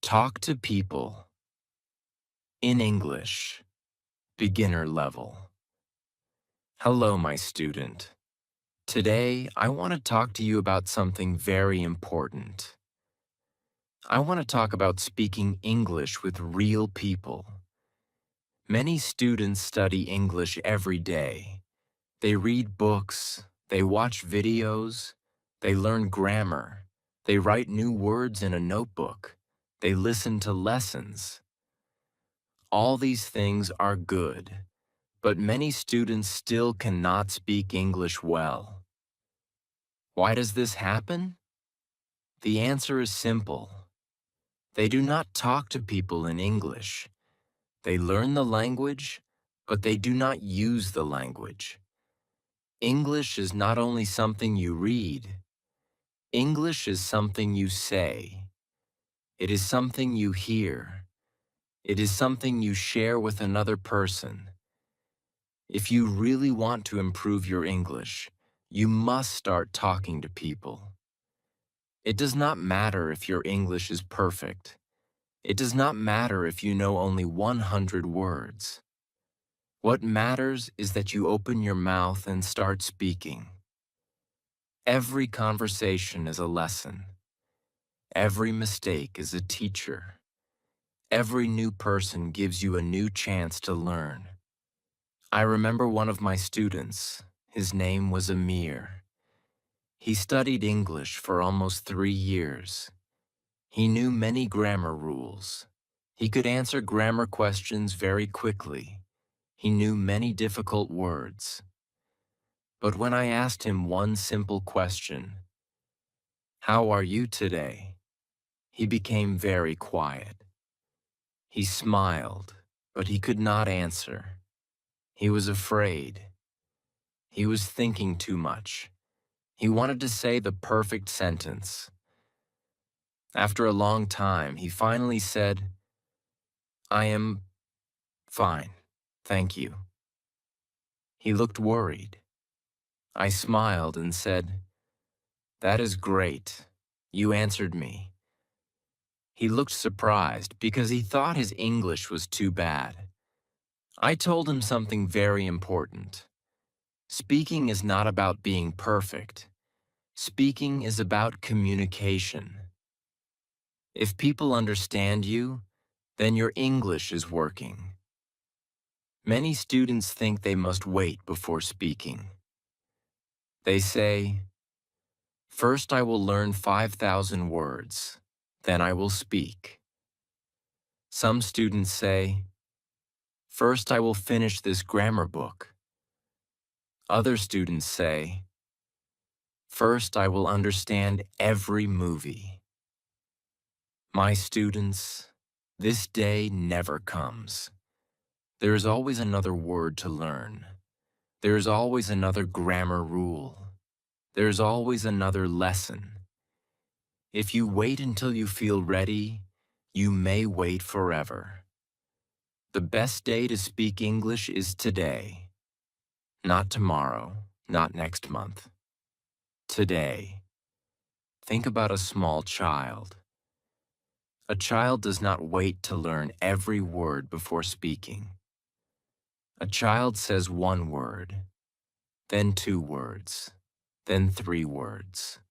Talk to people in English, beginner level. Hello, my student. Today, I want to talk to you about something very important. I want to talk about speaking English with real people. Many students study English every day. They read books, they watch videos, they learn grammar, they write new words in a notebook, they listen to lessons. All these things are good, but many students still cannot speak English well. Why does this happen? The answer is simple. They do not talk to people in English. They learn the language, but they do not use the language. English is not only something you read. English is something you say. It is something you hear. It is something you share with another person. If you really want to improve your English, you must start talking to people. It does not matter if your English is perfect. It does not matter if you know only 100 words. What matters is that you open your mouth and start speaking. Every conversation is a lesson. Every mistake is a teacher. Every new person gives you a new chance to learn. I remember one of my students. His name was Amir. He studied English for almost 3 years. He knew many grammar rules. He could answer grammar questions very quickly. He knew many difficult words. But when I asked him one simple question, "How are you today?" he became very quiet. He smiled, but he could not answer. He was afraid. He was thinking too much. He wanted to say the perfect sentence. After a long time, he finally said, "I am fine, thank you." He looked worried. I smiled and said, "That is great. You answered me." He looked surprised because he thought his English was too bad. I told him something very important. Speaking is not about being perfect. Speaking is about communication. If people understand you, then your English is working. Many students think they must wait before speaking. They say, "First I will learn 5,000 words, then I will speak." Some students say, "First I will finish this grammar book." Other students say, "First I will understand every movie." My students, this day never comes. There is always another word to learn. There is always another grammar rule. There is always another lesson. If you wait until you feel ready, you may wait forever. The best day to speak English is today. Not tomorrow, not next month. Today. Think about a small child. A child does not wait to learn every word before speaking. A child says one word, then 2 words, then 3 words.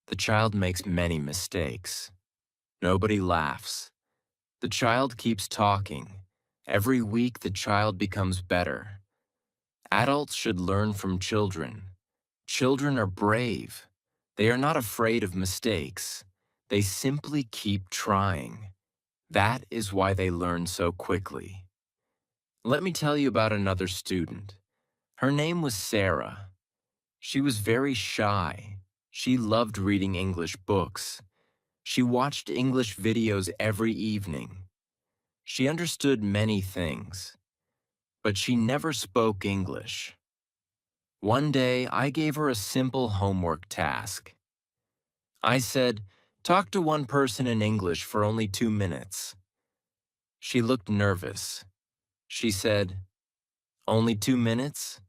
The child makes many mistakes. Nobody laughs. The child keeps talking. Every week the child becomes better. Adults should learn from children. Children are brave. They are not afraid of mistakes. They simply keep trying. That is why they learn so quickly. Let me tell you about another student. Her name was Sarah. She was very shy. She loved reading English books. She watched English videos every evening. She understood many things, but she never spoke English. One day, I gave her a simple homework task. I said, "Talk to one person in English for only 2 minutes." She looked nervous. She said, "Only 2 minutes?"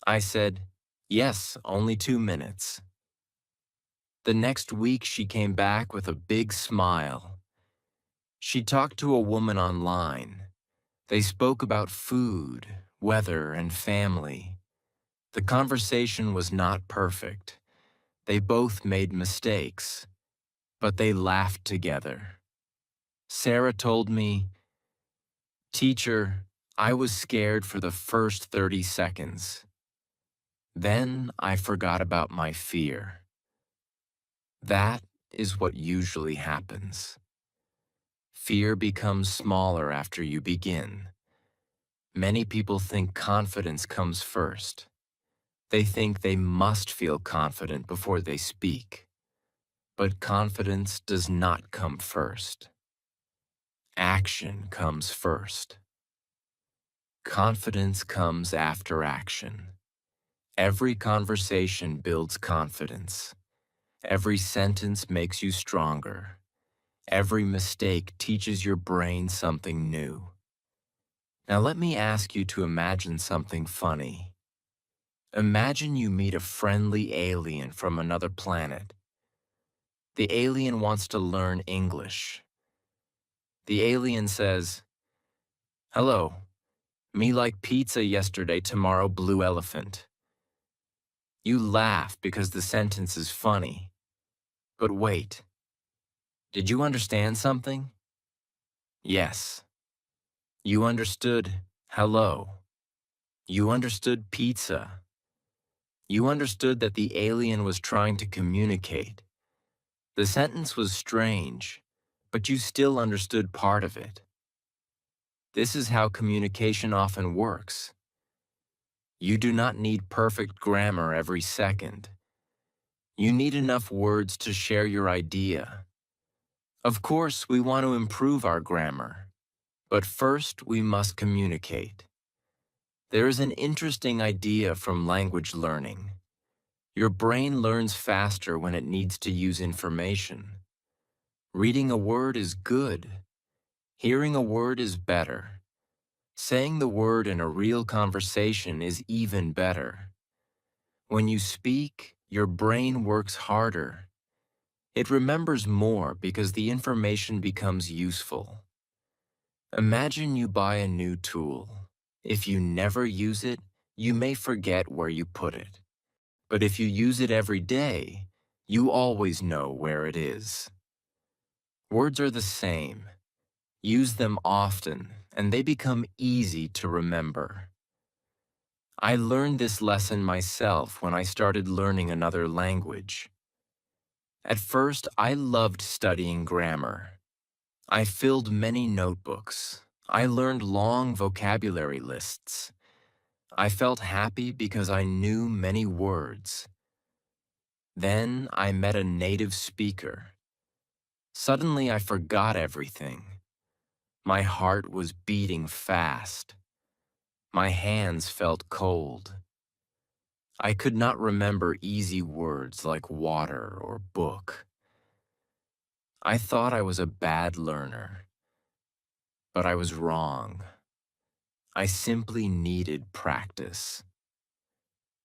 I said, "Yes, only 2 minutes." The next week she came back with a big smile. She talked to a woman online. They spoke about food, weather, and family. The conversation was not perfect. They both made mistakes, but they laughed together. Sarah told me, "Teacher, I was scared for the first 30 seconds. Then I forgot about my fear." That is what usually happens. Fear becomes smaller after you begin. Many people think confidence comes first. They think they must feel confident before they speak. But confidence does not come first. Action comes first. Confidence comes after action. Every conversation builds confidence. Every sentence makes you stronger. Every mistake teaches your brain something new. Now let me ask you to imagine something funny. Imagine you meet a friendly alien from another planet. The alien wants to learn English. The alien says, "Hello, me like pizza yesterday, tomorrow blue elephant." You laugh because the sentence is funny. But wait, did you understand something? Yes. You understood hello. You understood pizza. You understood that the alien was trying to communicate. The sentence was strange, but you still understood part of it. This is how communication often works. You do not need perfect grammar every second. You need enough words to share your idea. Of course, we want to improve our grammar, but first we must communicate. There is an interesting idea from language learning. Your brain learns faster when it needs to use information. Reading a word is good. Hearing a word is better. Saying the word in a real conversation is even better. When you speak, your brain works harder. It remembers more because the information becomes useful. Imagine you buy a new tool. If you never use it, you may forget where you put it. But if you use it every day, you always know where it is. Words are the same. Use them often, and they become easy to remember. I learned this lesson myself when I started learning another language. At first, I loved studying grammar. I filled many notebooks. I learned long vocabulary lists. I felt happy because I knew many words. Then I met a native speaker. Suddenly I forgot everything. My heart was beating fast. My hands felt cold. I could not remember easy words like water or book. I thought I was a bad learner, but I was wrong. I simply needed practice.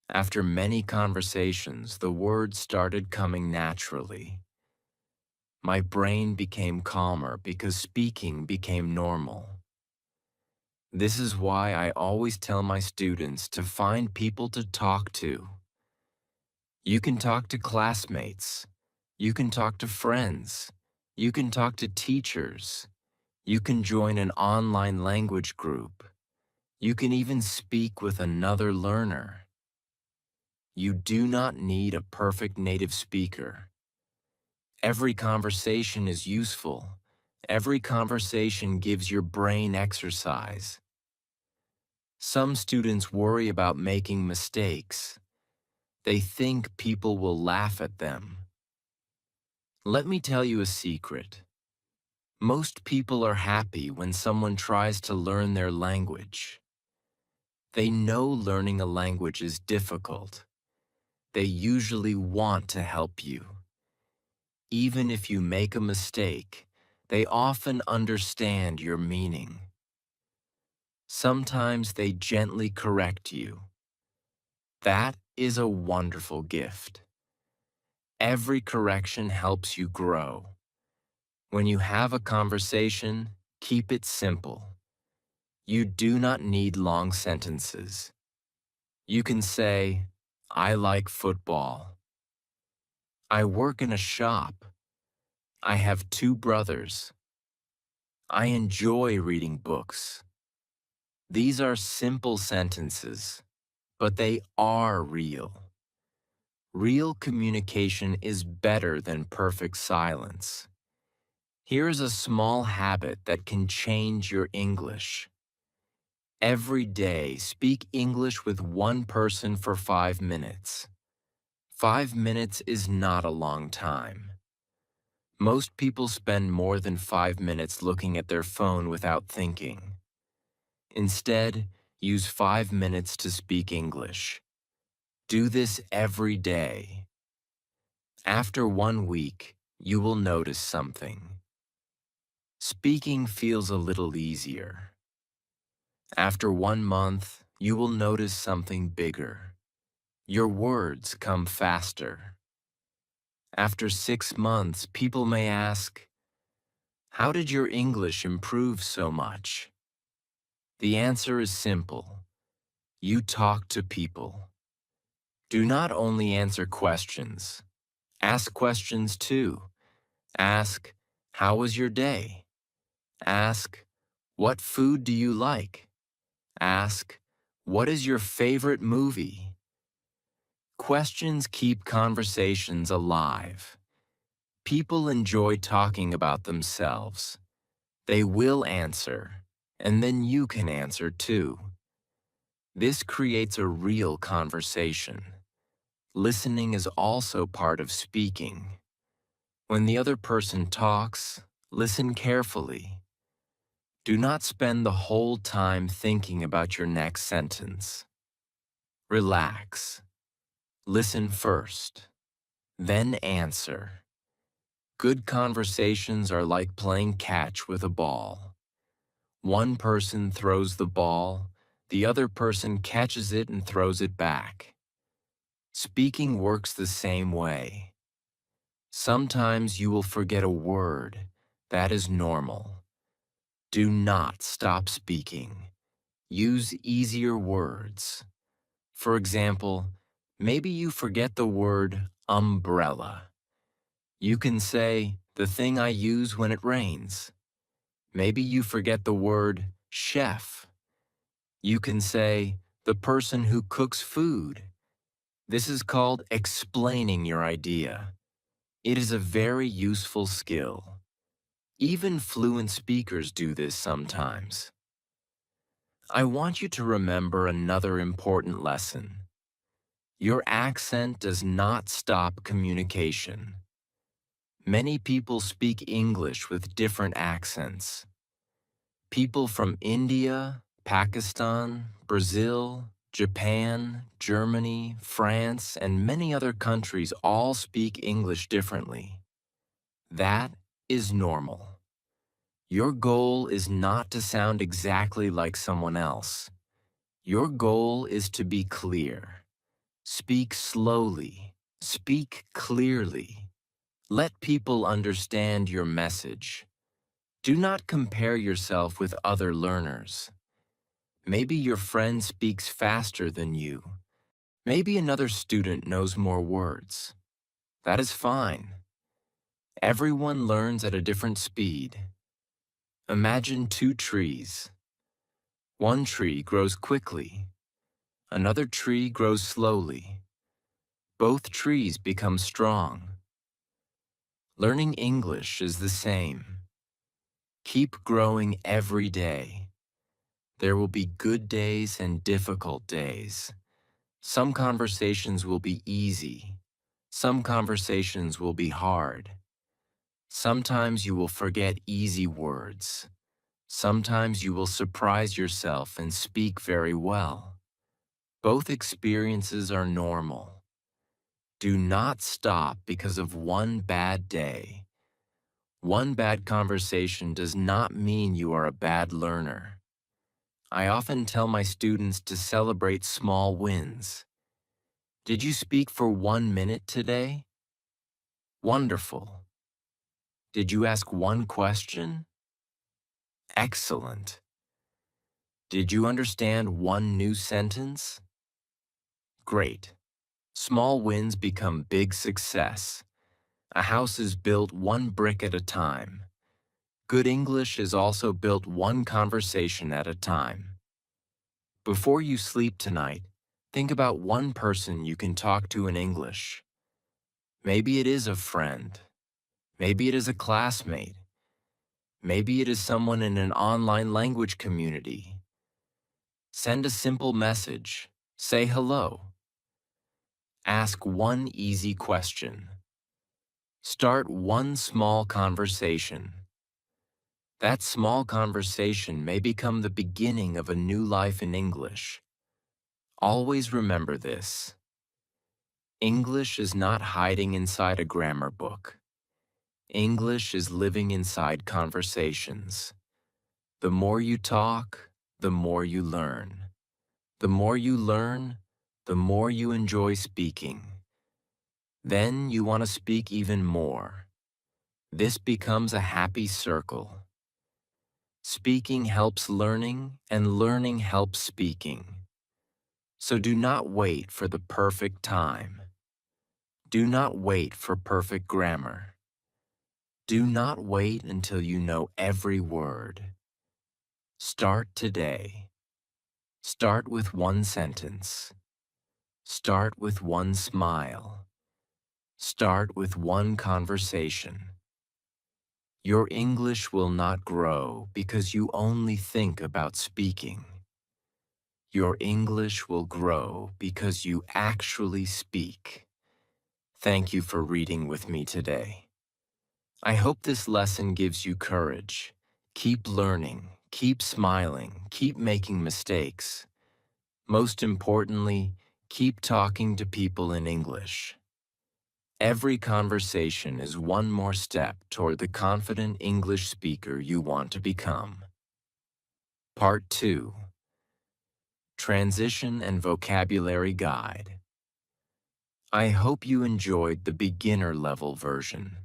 After many conversations, the words started coming naturally. My brain became calmer because speaking became normal. This is why I always tell my students to find people to talk to. You can talk to classmates. You can talk to friends. You can talk to teachers. You can join an online language group. You can even speak with another learner. You do not need a perfect native speaker. Every conversation is useful. Every conversation gives your brain exercise. Some students worry about making mistakes. They think people will laugh at them. Let me tell you a secret. Most people are happy when someone tries to learn their language. They know learning a language is difficult. They usually want to help you. Even if you make a mistake, they often understand your meaning. Sometimes they gently correct you. That is a wonderful gift. Every correction helps you grow. When you have a conversation, keep it simple. You do not need long sentences. You can say, I like football. I work in a shop. I have two brothers. I enjoy reading books. These are simple sentences, but they are real. Real communication is better than perfect silence. Here's a small habit that can change your English. Every day, speak English with one person for 5 minutes. 5 minutes is not a long time. Most people spend more than 5 minutes looking at their phone without thinking. Instead, use 5 minutes to speak English. Do this every day. After 1 week, you will notice something. Speaking feels a little easier. After 1 month, you will notice something bigger. Your words come faster. After 6 months, people may ask, how did your English improve so much? The answer is simple. You talk to people. Do not only answer questions. Ask questions too. Ask, how was your day? Ask, what food do you like? Ask, what is your favorite movie? Questions keep conversations alive. People enjoy talking about themselves. They will answer, and then you can answer too. This creates a real conversation. Listening is also part of speaking. When the other person talks, listen carefully. Do not spend the whole time thinking about your next sentence. Relax. Listen first, then answer. Good conversations are like playing catch with a ball. One person throws the ball, the other person catches it and throws it back. Speaking works the same way. Sometimes you will forget a word. That is normal. Do not stop speaking. Use easier words. For example, maybe you forget the word umbrella. You can say, the thing I use when it rains. Maybe you forget the word chef. You can say, the person who cooks food. This is called explaining your idea. It is a very useful skill. Even fluent speakers do this sometimes. I want you to remember another important lesson. Your accent does not stop communication. Many people speak English with different accents. People from India, Pakistan, Brazil, Japan, Germany, France, and many other countries all speak English differently. That is normal. Your goal is not to sound exactly like someone else. Your goal is to be clear. Speak slowly. Speak clearly. Let people understand your message. Do not compare yourself with other learners. Maybe your friend speaks faster than you. Maybe another student knows more words. That is fine. Everyone learns at a different speed. Imagine two trees. One tree grows quickly. Another tree grows slowly. Both trees become strong. Learning English is the same. Keep growing every day. There will be good days and difficult days. Some conversations will be easy. Some conversations will be hard. Sometimes you will forget easy words. Sometimes you will surprise yourself and speak very well. Both experiences are normal. Do not stop because of one bad day. One bad conversation does not mean you are a bad learner. I often tell my students to celebrate small wins. Did you speak for 1 minute today? Wonderful. Did you ask one question? Excellent. Did you understand one new sentence? Great. Small wins become big success. A house is built one brick at a time. Good English is also built one conversation at a time. Before you sleep tonight, think about one person you can talk to in English. Maybe it is a friend. Maybe it is a classmate. Maybe it is someone in an online language community. Send a simple message. Say hello. Ask one easy question. Start one small conversation. That small conversation may become the beginning of a new life in English. Always remember this. English is not hiding inside a grammar book. English is living inside conversations. The more you talk, the more you learn. The more you learn, the more you enjoy speaking. Then you want to speak even more. This becomes a happy circle. Speaking helps learning, and learning helps speaking. So do not wait for the perfect time. Do not wait for perfect grammar. Do not wait until you know every word. Start today. Start with one sentence. Start with one smile. Start with one conversation. Your English will not grow because you only think about speaking. Your English will grow because you actually speak. Thank you for reading with me today. I hope this lesson gives you courage. Keep learning, keep smiling, keep making mistakes. Most importantly, keep talking to people in English. Every conversation is one more step toward the confident English speaker you want to become. Part 2. Transition and Vocabulary Guide. I hope you enjoyed the beginner level version.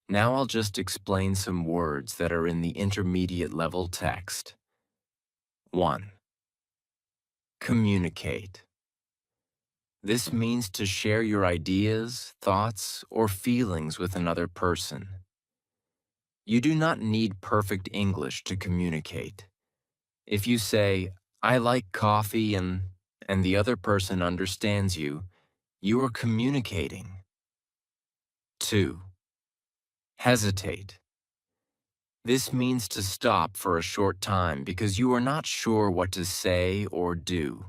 Now I'll just explain some words that are in the intermediate level text. 1. Communicate. This means to share your ideas, thoughts, or feelings with another person. You do not need perfect English to communicate. If you say, "I like coffee," and the other person understands you, you are communicating. 2. Hesitate. This means to stop for a short time because you are not sure what to say or do.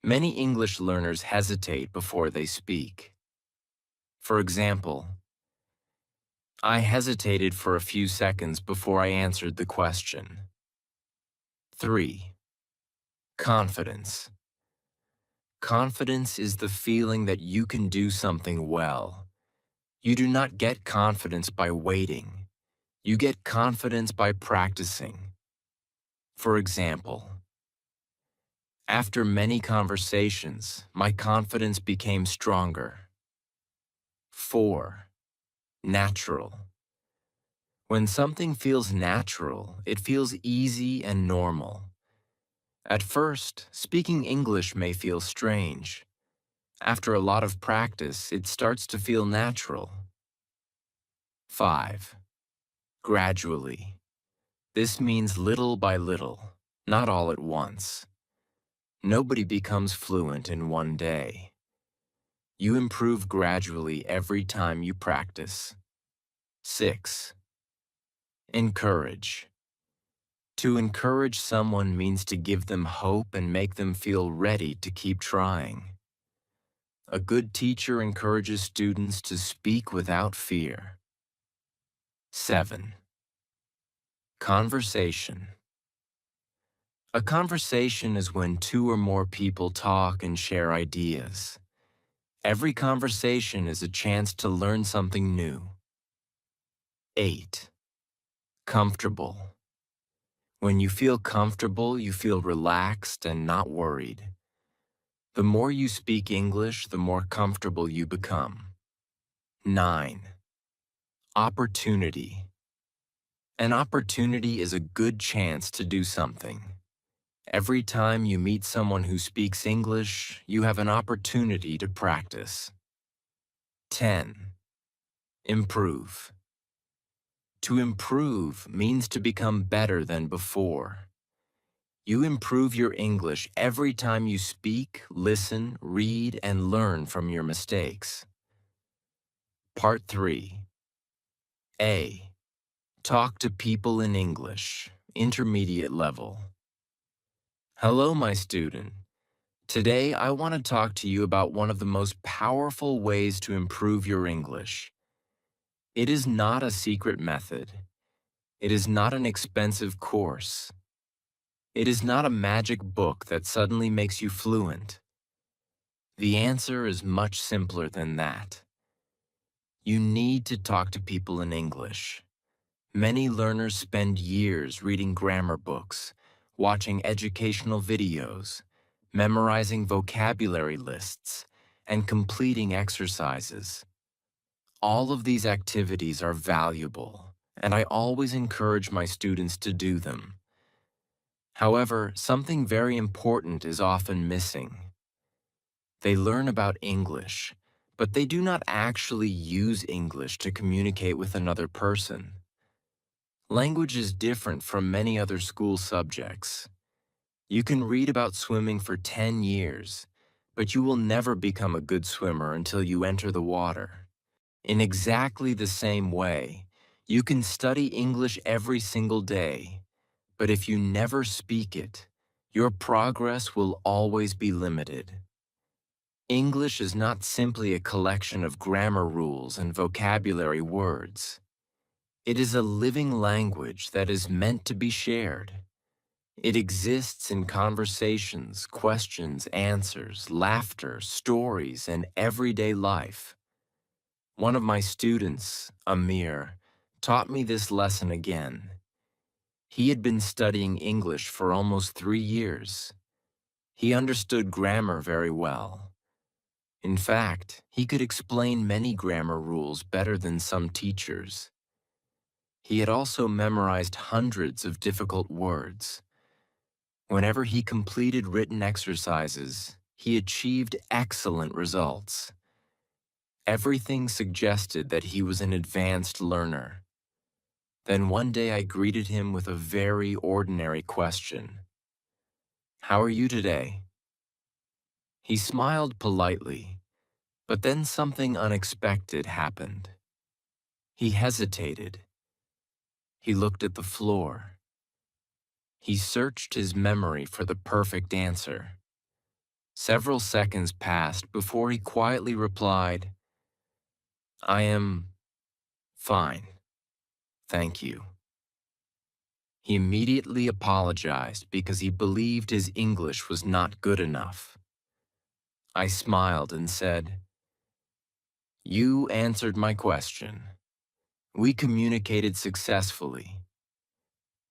Many English learners hesitate before they speak. For example, I hesitated for a few seconds before I answered the question. 3. Confidence. Confidence is the feeling that you can do something well. You do not get confidence by waiting. You get confidence by practicing. For example, after many conversations, my confidence became stronger. 4. Natural. When something feels natural, it feels easy and normal. At first, speaking English may feel strange. After a lot of practice, it starts to feel natural. 5. Gradually. This means little by little, not all at once. Nobody becomes fluent in one day. You improve gradually every time you practice. 6. Encourage. To encourage someone means to give them hope and make them feel ready to keep trying. A good teacher encourages students to speak without fear. 7. Conversation. A conversation is when two or more people talk and share ideas. Every conversation is a chance to learn something new. 8. Comfortable. When you feel comfortable, you feel relaxed and not worried. The more you speak English, the more comfortable you become. 9. Opportunity. An opportunity is a good chance to do something. Every time you meet someone who speaks English, you have an opportunity to practice. 10. Improve. To improve means to become better than before. You improve your English every time you speak, listen, read, and learn from your mistakes. Part 3. A. Talk to people in English, intermediate level. Hello, my student. Today, I want to talk to you about one of the most powerful ways to improve your English. It is not a secret method. It is not an expensive course. It is not a magic book that suddenly makes you fluent. The answer is much simpler than that. You need to talk to people in English. Many learners spend years reading grammar books, watching educational videos, memorizing vocabulary lists, and completing exercises. All of these activities are valuable, and I always encourage my students to do them. However, something very important is often missing. They learn about English, but they do not actually use English to communicate with another person. Language is different from many other school subjects. You can read about swimming for 10 years, but you will never become a good swimmer until you enter the water. In exactly the same way, you can study English every single day, but if you never speak it, your progress will always be limited. English is not simply a collection of grammar rules and vocabulary words. It is a living language that is meant to be shared. It exists in conversations, questions, answers, laughter, stories, and everyday life. One of my students, Amir, taught me this lesson again. He had been studying English for almost 3 years. He understood grammar very well. In fact, he could explain many grammar rules better than some teachers. He had also memorized hundreds of difficult words. Whenever he completed written exercises, he achieved excellent results. Everything suggested that he was an advanced learner. Then one day I greeted him with a very ordinary question. "How are you today?" He smiled politely, but then something unexpected happened. He hesitated. He looked at the floor. He searched his memory for the perfect answer. Several seconds passed before he quietly replied, "I am fine, thank you." He immediately apologized because he believed his English was not good enough. I smiled and said, "You answered my question. We communicated successfully.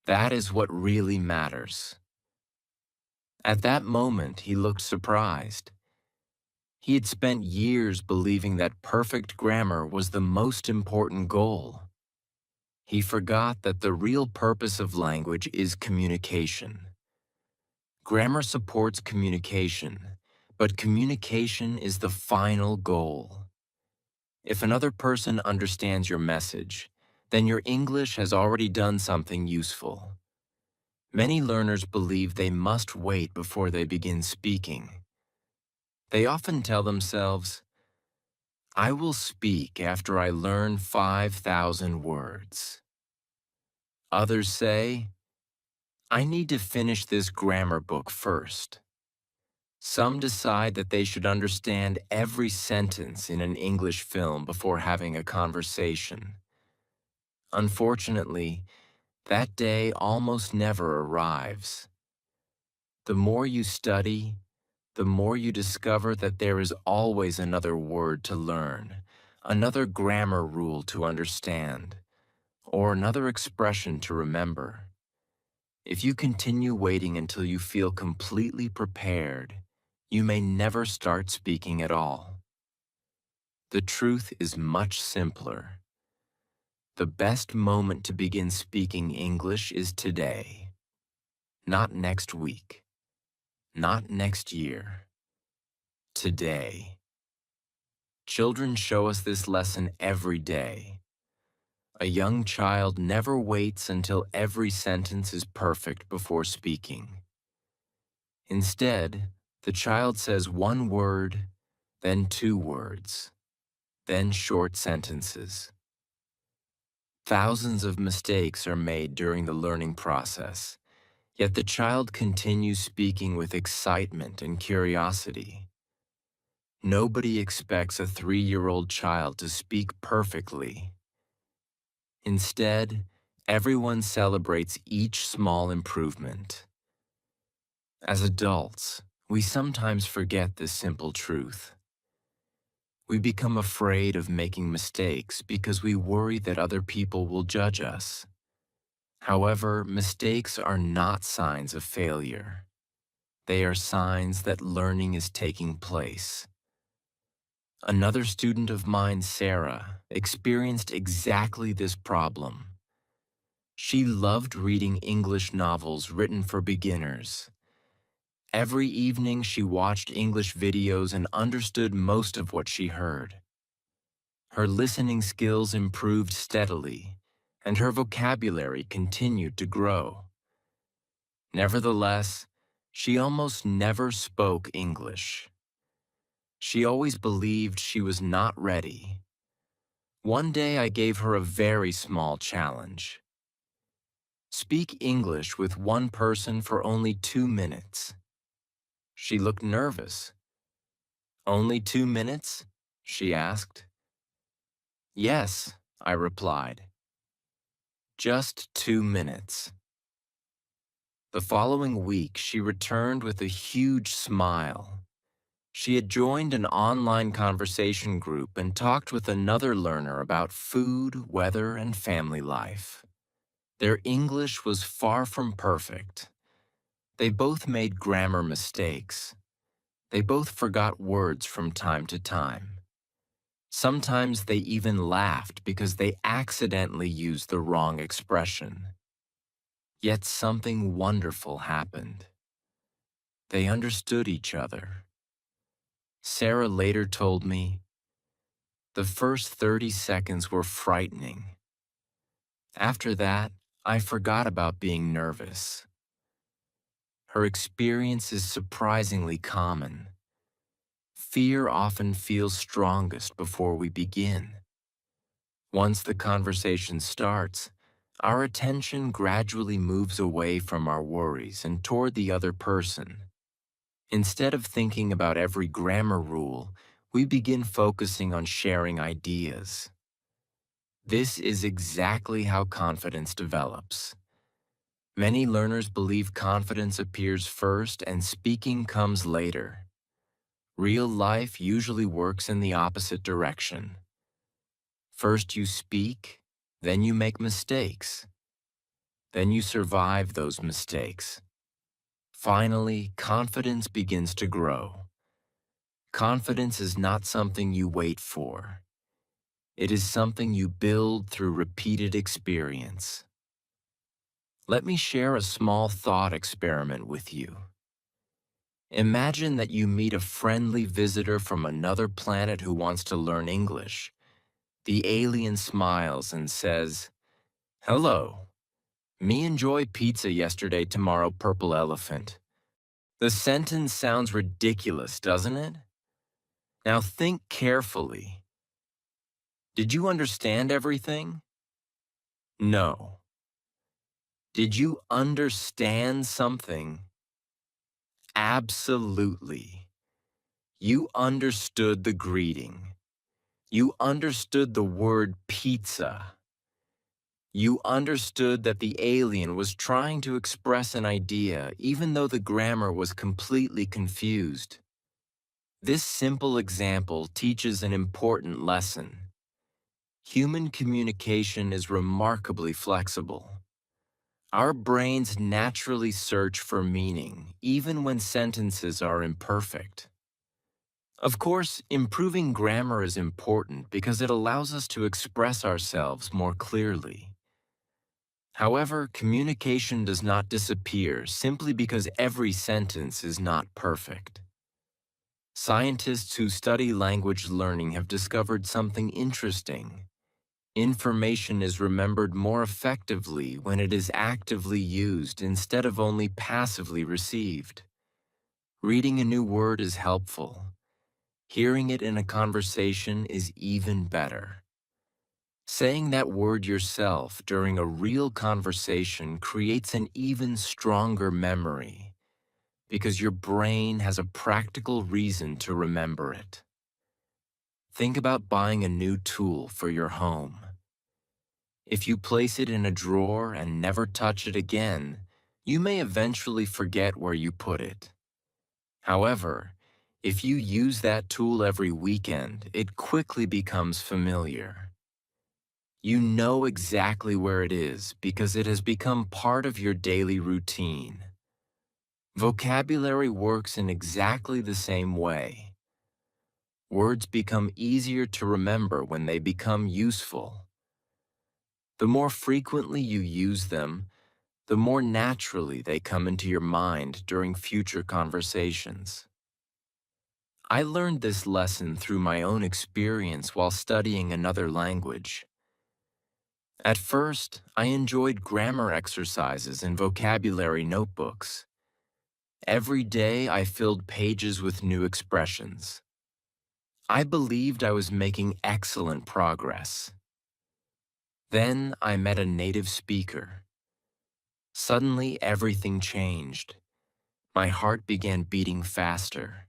That is what really matters." At that moment, he looked surprised. He had spent years believing that perfect grammar was the most important goal. He forgot that the real purpose of language is communication. Grammar supports communication, but communication is the final goal. If another person understands your message, then your English has already done something useful. Many learners believe they must wait before they begin speaking. They often tell themselves, "I will speak after I learn 5,000 words." Others say, "I need to finish this grammar book first." Some decide that they should understand every sentence in an English film before having a conversation. Unfortunately, that day almost never arrives. The more you study, the more you discover that there is always another word to learn, another grammar rule to understand, or another expression to remember. If you continue waiting until you feel completely prepared, you may never start speaking at all. The truth is much simpler. The best moment to begin speaking English is today, not next week, not next year. Today. Children show us this lesson every day. A young child never waits until every sentence is perfect before speaking. Instead, the child says one word, then two words, then short sentences. Thousands of mistakes are made during the learning process, yet the child continues speaking with excitement and curiosity. Nobody expects a 3-year-old child to speak perfectly. Instead, everyone celebrates each small improvement. As adults, we sometimes forget this simple truth. We become afraid of making mistakes because we worry that other people will judge us. However, mistakes are not signs of failure. They are signs that learning is taking place. Another student of mine, Sarah, experienced exactly this problem. She loved reading English novels written for beginners. Every evening she watched English videos and understood most of what she heard. Her listening skills improved steadily, and her vocabulary continued to grow. Nevertheless, she almost never spoke English. She always believed she was not ready. One day I gave her a very small challenge. Speak English with one person for only 2 minutes. She looked nervous. Only 2 minutes? She asked. Yes, I replied. Just 2 minutes. The following week, she returned with a huge smile. She had joined an online conversation group and talked with another learner about food, weather, and family life. Their English was far from perfect. They both made grammar mistakes. They both forgot words from time to time. Sometimes they even laughed because they accidentally used the wrong expression. Yet something wonderful happened. They understood each other. Sarah later told me, the first 30 seconds were frightening. After that, I forgot about being nervous. Her experience is surprisingly common. Fear often feels strongest before we begin. Once the conversation starts, our attention gradually moves away from our worries and toward the other person. Instead of thinking about every grammar rule, we begin focusing on sharing ideas. This is exactly how confidence develops. Many learners believe confidence appears first and speaking comes later. Real life usually works in the opposite direction. First you speak, then you make mistakes. Then you survive those mistakes. Finally, confidence begins to grow. Confidence is not something you wait for. It is something you build through repeated experience. Let me share a small thought experiment with you. Imagine that you meet a friendly visitor from another planet who wants to learn English. The alien smiles and says, "Hello. Me enjoy pizza yesterday, tomorrow purple elephant." The sentence sounds ridiculous, doesn't it? Now think carefully. Did you understand everything? No. Did you understand something? Absolutely. You understood the greeting. You understood the word pizza. You understood that the alien was trying to express an idea even though the grammar was completely confused. This simple example teaches an important lesson. Human communication is remarkably flexible. Our brains naturally search for meaning, even when sentences are imperfect. Of course, improving grammar is important because it allows us to express ourselves more clearly. However, communication does not disappear simply because every sentence is not perfect. Scientists who study language learning have discovered something interesting. Information is remembered more effectively when it is actively used instead of only passively received. Reading a new word is helpful. Hearing it in a conversation is even better. Saying that word yourself during a real conversation creates an even stronger memory because your brain has a practical reason to remember it. Think about buying a new tool for your home. If you place it in a drawer and never touch it again, you may eventually forget where you put it. However, if you use that tool every weekend, it quickly becomes familiar. You know exactly where it is because it has become part of your daily routine. Vocabulary works in exactly the same way. Words become easier to remember when they become useful. The more frequently you use them, the more naturally they come into your mind during future conversations. I learned this lesson through my own experience while studying another language. At first, I enjoyed grammar exercises and vocabulary notebooks. Every day, I filled pages with new expressions. I believed I was making excellent progress. Then I met a native speaker. Suddenly, everything changed. My heart began beating faster.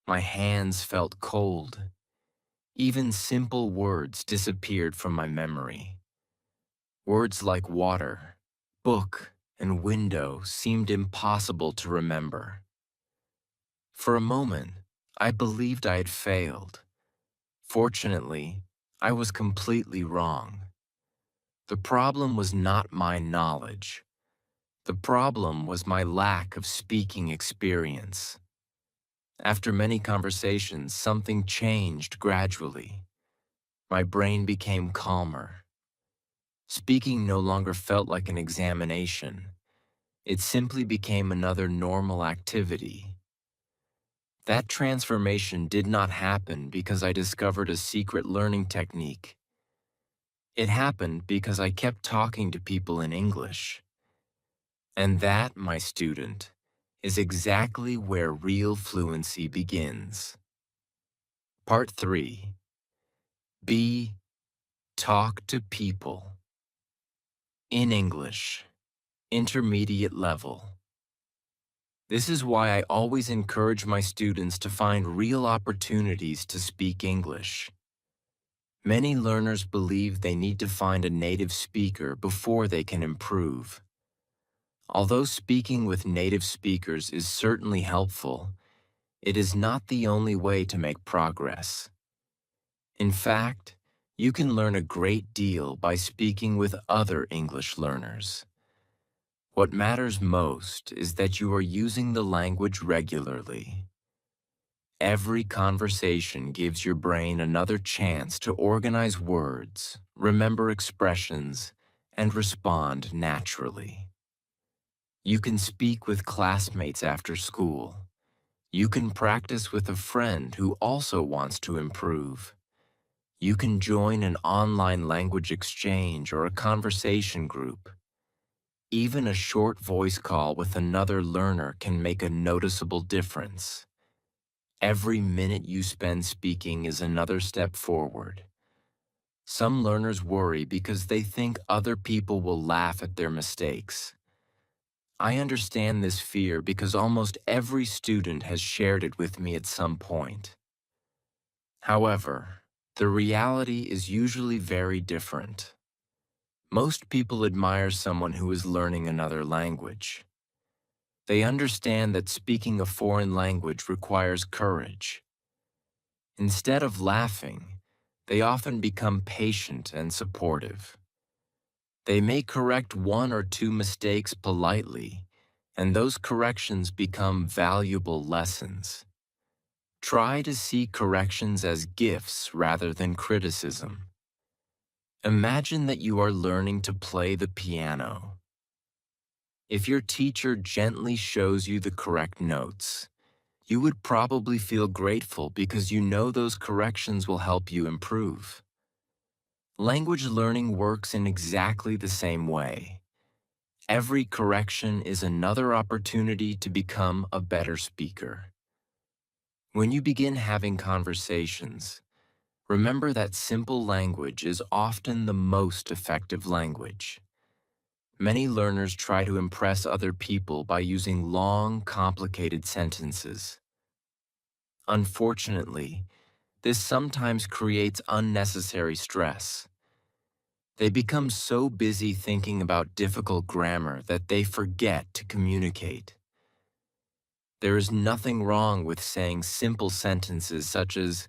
My hands felt cold. Even simple words disappeared from my memory. Words like water, book, and window seemed impossible to remember. For a moment, I believed I had failed. Fortunately, I was completely wrong. The problem was not my knowledge. The problem was my lack of speaking experience. After many conversations, something changed gradually. My brain became calmer. Speaking no longer felt like an examination. It simply became another normal activity. That transformation did not happen because I discovered a secret learning technique. It happened because I kept talking to people in English. And that, my student, is exactly where real fluency begins. Part 3. B. Talk to people. In English, intermediate level. This is why I always encourage my students to find real opportunities to speak English. Many learners believe they need to find a native speaker before they can improve. Although speaking with native speakers is certainly helpful, it is not the only way to make progress. In fact, you can learn a great deal by speaking with other English learners. What matters most is that you are using the language regularly. Every conversation gives your brain another chance to organize words, remember expressions, and respond naturally. You can speak with classmates after school. You can practice with a friend who also wants to improve. You can join an online language exchange or a conversation group. Even a short voice call with another learner can make a noticeable difference. Every minute you spend speaking is another step forward. Some learners worry because they think other people will laugh at their mistakes. I understand this fear because almost every student has shared it with me at some point. However, the reality is usually very different. Most people admire someone who is learning another language. They understand that speaking a foreign language requires courage. Instead of laughing, they often become patient and supportive. They may correct one or two mistakes politely, and those corrections become valuable lessons. Try to see corrections as gifts rather than criticism. Imagine that you are learning to play the piano. If your teacher gently shows you the correct notes, you would probably feel grateful because you know those corrections will help you improve. Language learning works in exactly the same way. Every correction is another opportunity to become a better speaker. When you begin having conversations, remember that simple language is often the most effective language. Many learners try to impress other people by using long, complicated sentences. Unfortunately, this sometimes creates unnecessary stress. They become so busy thinking about difficult grammar that they forget to communicate. There is nothing wrong with saying simple sentences such as,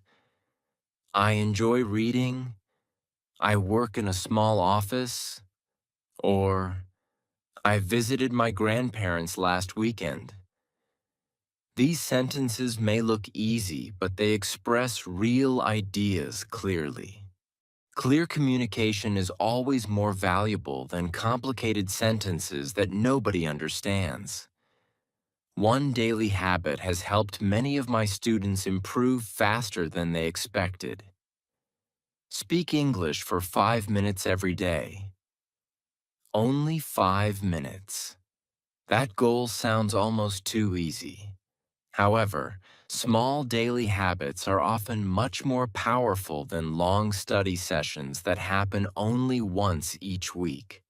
"I enjoy reading," "I work in a small office," or "I visited my grandparents last weekend." These sentences may look easy, but they express real ideas clearly. Clear communication is always more valuable than complicated sentences that nobody understands. One daily habit has helped many of my students improve faster than they expected. Speak English for 5 minutes every day. Only 5 minutes. That goal sounds almost too easy. However, small daily habits are often much more powerful than long study sessions that happen only once each week.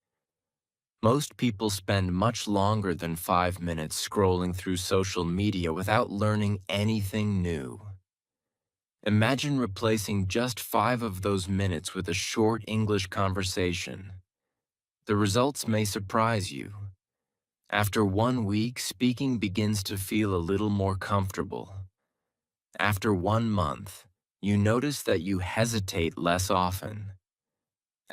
Most people spend much longer than 5 minutes scrolling through social media without learning anything new. Imagine replacing just 5 of those minutes with a short English conversation. The results may surprise you. After 1 week, speaking begins to feel a little more comfortable. After 1 month, you notice that you hesitate less often.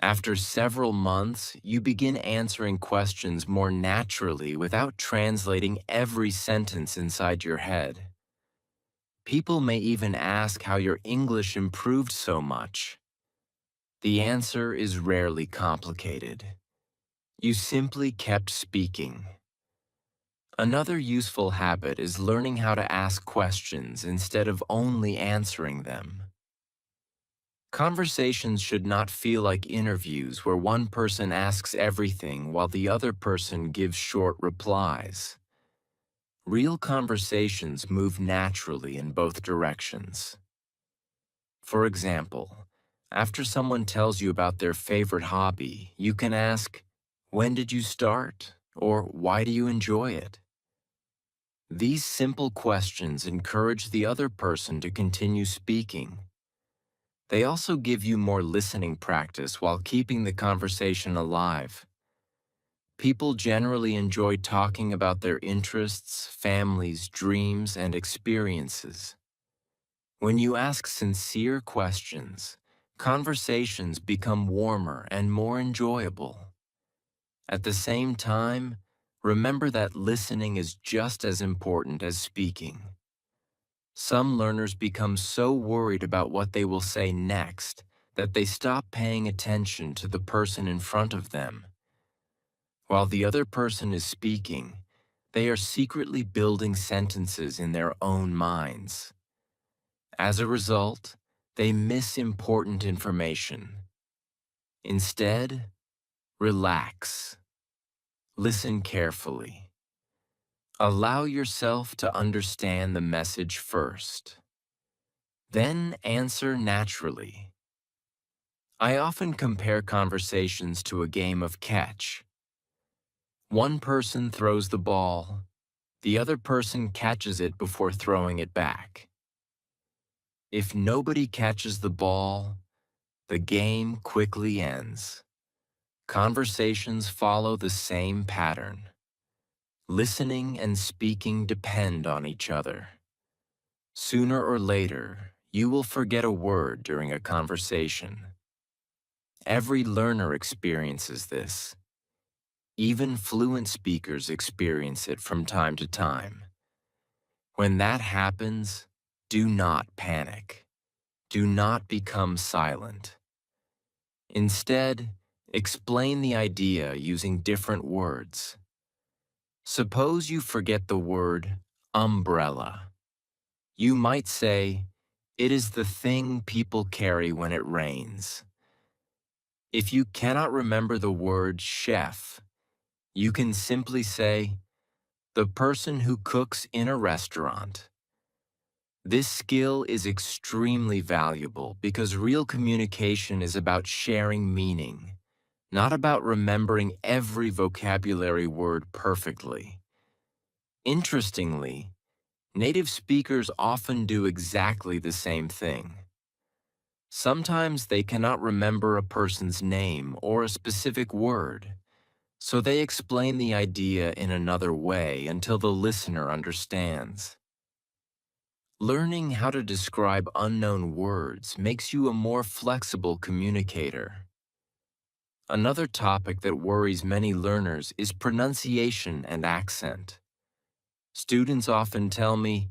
After several months, you begin answering questions more naturally without translating every sentence inside your head. People may even ask how your English improved so much. The answer is rarely complicated. You simply kept speaking. Another useful habit is learning how to ask questions instead of only answering them. Conversations should not feel like interviews where one person asks everything while the other person gives short replies. Real conversations move naturally in both directions. For example, after someone tells you about their favorite hobby, you can ask, "When did you start?" or "Why do you enjoy it?" These simple questions encourage the other person to continue speaking. They also give you more listening practice while keeping the conversation alive. People generally enjoy talking about their interests, families, dreams, and experiences. When you ask sincere questions, conversations become warmer and more enjoyable. At the same time, remember that listening is just as important as speaking. Some learners become so worried about what they will say next that they stop paying attention to the person in front of them. While the other person is speaking, they are secretly building sentences in their own minds. As a result, they miss important information. Instead, relax. Listen carefully. Allow yourself to understand the message first. Then answer naturally. I often compare conversations to a game of catch. One person throws the ball, the other person catches it before throwing it back. If nobody catches the ball, the game quickly ends. Conversations follow the same pattern. Listening and speaking depend on each other. Sooner or later, you will forget a word during a conversation. Every learner experiences this. Even fluent speakers experience it from time to time. When that happens, Do not panic. Do not become silent. Instead, explain the idea using different words. Suppose you forget the word umbrella. You might say, "It is the thing people carry when it rains." If you cannot remember the word chef, you can simply say, "the person who cooks in a restaurant." This skill is extremely valuable because real communication is about sharing meaning, not about remembering every vocabulary word perfectly. Interestingly, native speakers often do exactly the same thing. Sometimes they cannot remember a person's name or a specific word, so they explain the idea in another way until the listener understands. Learning how to describe unknown words makes you a more flexible communicator. Another topic that worries many learners is pronunciation and accent. Students often tell me,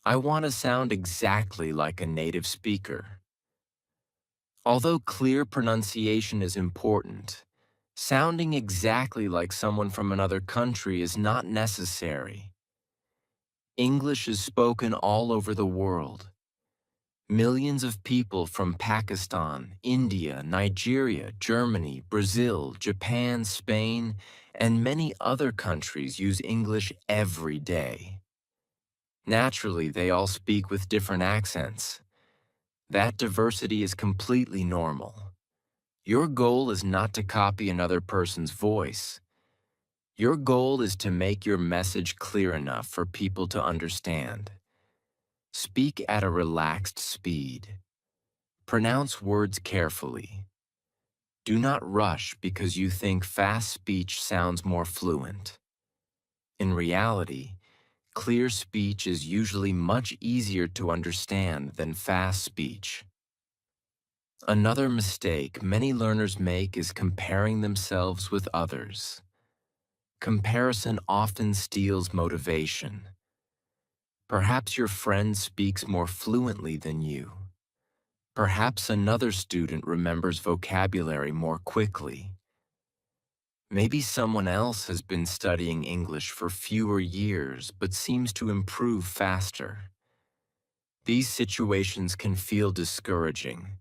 "I want to sound exactly like a native speaker." Although clear pronunciation is important, sounding exactly like someone from another country is not necessary. English is spoken all over the world. Millions of people from Pakistan, India, Nigeria, Germany, Brazil, Japan, Spain, and many other countries use English every day. Naturally, they all speak with different accents. That diversity is completely normal. Your goal is not to copy another person's voice. Your goal is to make your message clear enough for people to understand. Speak at a relaxed speed. Pronounce words carefully. Do not rush because you think fast speech sounds more fluent. In reality, clear speech is usually much easier to understand than fast speech. Another mistake many learners make is comparing themselves with others. Comparison often steals motivation. Perhaps your friend speaks more fluently than you. Perhaps another student remembers vocabulary more quickly. Maybe someone else has been studying English for fewer years but seems to improve faster. These situations can feel discouraging,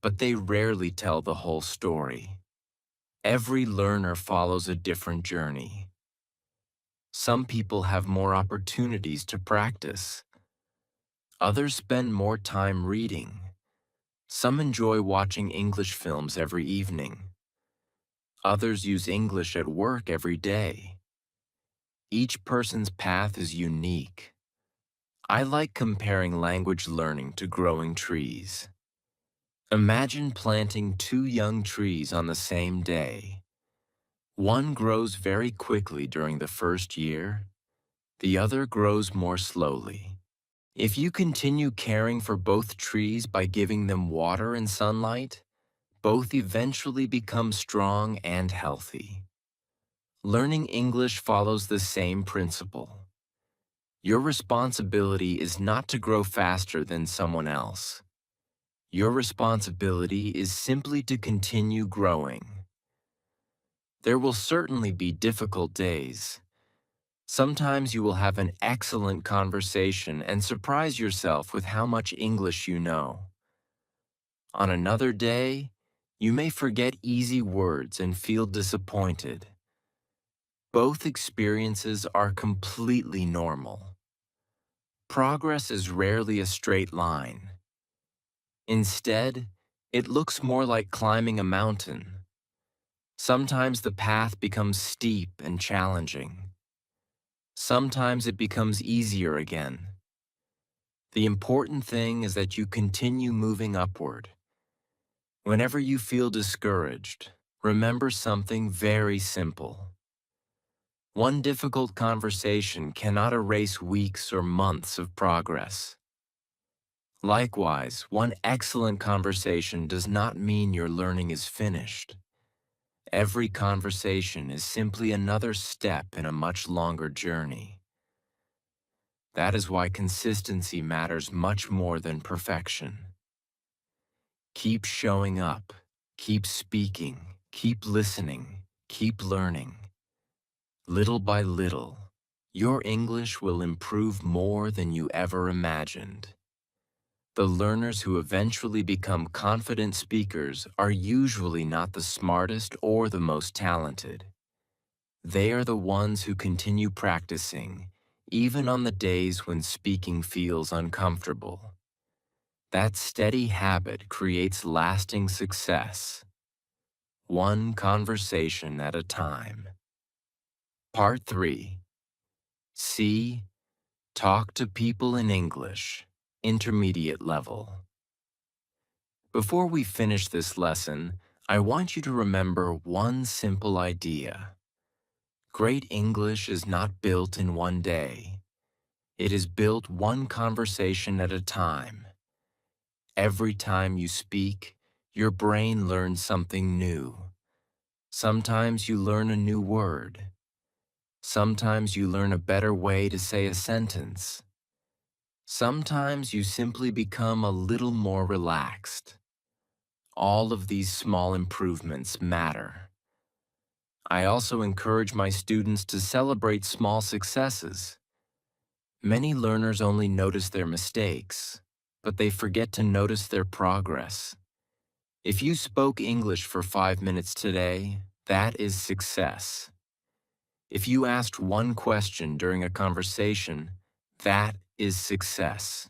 but they rarely tell the whole story. Every learner follows a different journey. Some people have more opportunities to practice. Others spend more time reading. Some enjoy watching English films every evening. Others use English at work every day. Each person's path is unique. I like comparing language learning to growing trees. Imagine planting two young trees on the same day. One grows very quickly during the first year. The other grows more slowly. If you continue caring for both trees by giving them water and sunlight, both eventually become strong and healthy. Learning English follows the same principle. Your responsibility is not to grow faster than someone else. Your responsibility is simply to continue growing. There will certainly be difficult days. Sometimes you will have an excellent conversation and surprise yourself with how much English you know. On another day, you may forget easy words and feel disappointed. Both experiences are completely normal. Progress is rarely a straight line. Instead, it looks more like climbing a mountain. Sometimes the path becomes steep and challenging. Sometimes it becomes easier again. The important thing is that you continue moving upward. Whenever you feel discouraged, remember something very simple. One difficult conversation cannot erase weeks or months of progress. Likewise, one excellent conversation does not mean your learning is finished. Every conversation is simply another step in a much longer journey. That is why consistency matters much more than perfection. Keep showing up, keep speaking, keep listening, keep learning. Little by little, your English will improve more than you ever imagined. The learners who eventually become confident speakers are usually not the smartest or the most talented. They are the ones who continue practicing, even on the days when speaking feels uncomfortable. That steady habit creates lasting success, one conversation at a time. Part 3. C. Talk to people in English, intermediate level. Before we finish this lesson, I want you to remember one simple idea. Great English is not built in one day. It is built one conversation at a time. Every time you speak, your brain learns something new. Sometimes you learn a new word. Sometimes you learn a better way to say a sentence. Sometimes you simply become a little more relaxed. All of these small improvements matter. I also encourage my students to celebrate small successes. Many learners only notice their mistakes, but they forget to notice their progress. If you spoke English for 5 minutes today, that is success. If you asked one question during a conversation, that is success.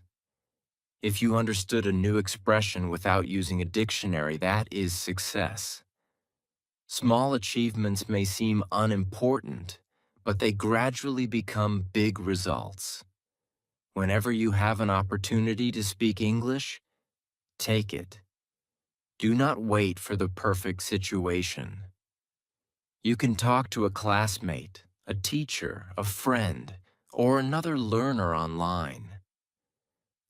If you understood a new expression without using a dictionary, that is success. Small achievements may seem unimportant, but they gradually become big results. Whenever you have an opportunity to speak English, take it. Do not wait for the perfect situation. You can talk to a classmate, a teacher, a friend, or another learner online.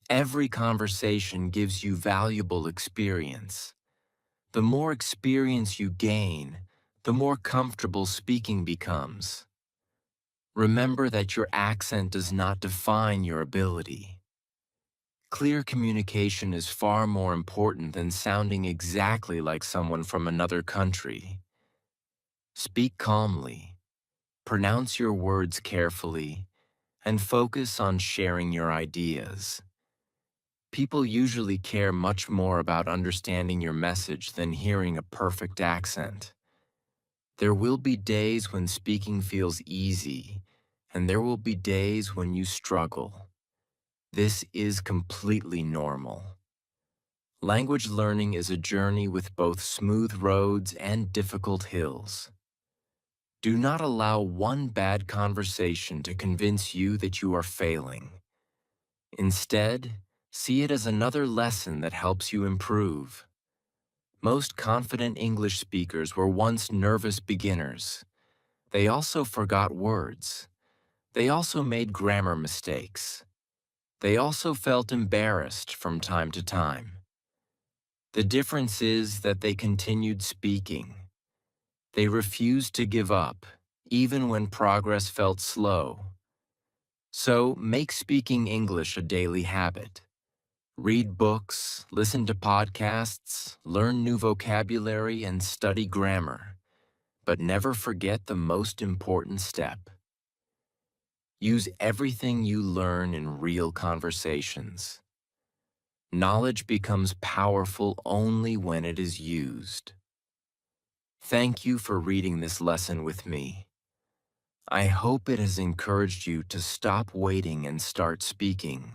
Every conversation gives you valuable experience. The more experience you gain, the more comfortable speaking becomes. Remember that your accent does not define your ability. Clear communication is far more important than sounding exactly like someone from another country. Speak calmly, pronounce your words carefully, and focus on sharing your ideas. People usually care much more about understanding your message than hearing a perfect accent. There will be days when speaking feels easy, and there will be days when you struggle. This is completely normal. Language learning is a journey with both smooth roads and difficult hills. Do not allow one bad conversation to convince you that you are failing. Instead, see it as another lesson that helps you improve. Most confident English speakers were once nervous beginners. They also forgot words. They also made grammar mistakes. They also felt embarrassed from time to time. The difference is that they continued speaking. They refused to give up, even when progress felt slow. So, make speaking English a daily habit. Read books, listen to podcasts, learn new vocabulary, and study grammar. But never forget the most important step. Use everything you learn in real conversations. Knowledge becomes powerful only when it is used. Thank you for reading this lesson with me. I hope it has encouraged you to stop waiting and start speaking.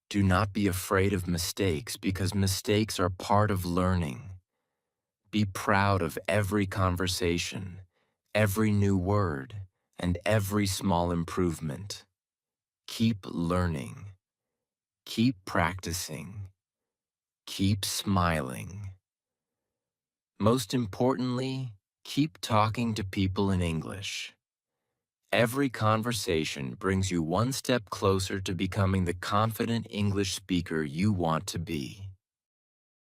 Do not be afraid of mistakes because mistakes are part of learning. Be proud of every conversation, every new word, and every small improvement. Keep learning. Keep practicing. Keep smiling. Most importantly, keep talking to people in English. Every conversation brings you one step closer to becoming the confident English speaker you want to be.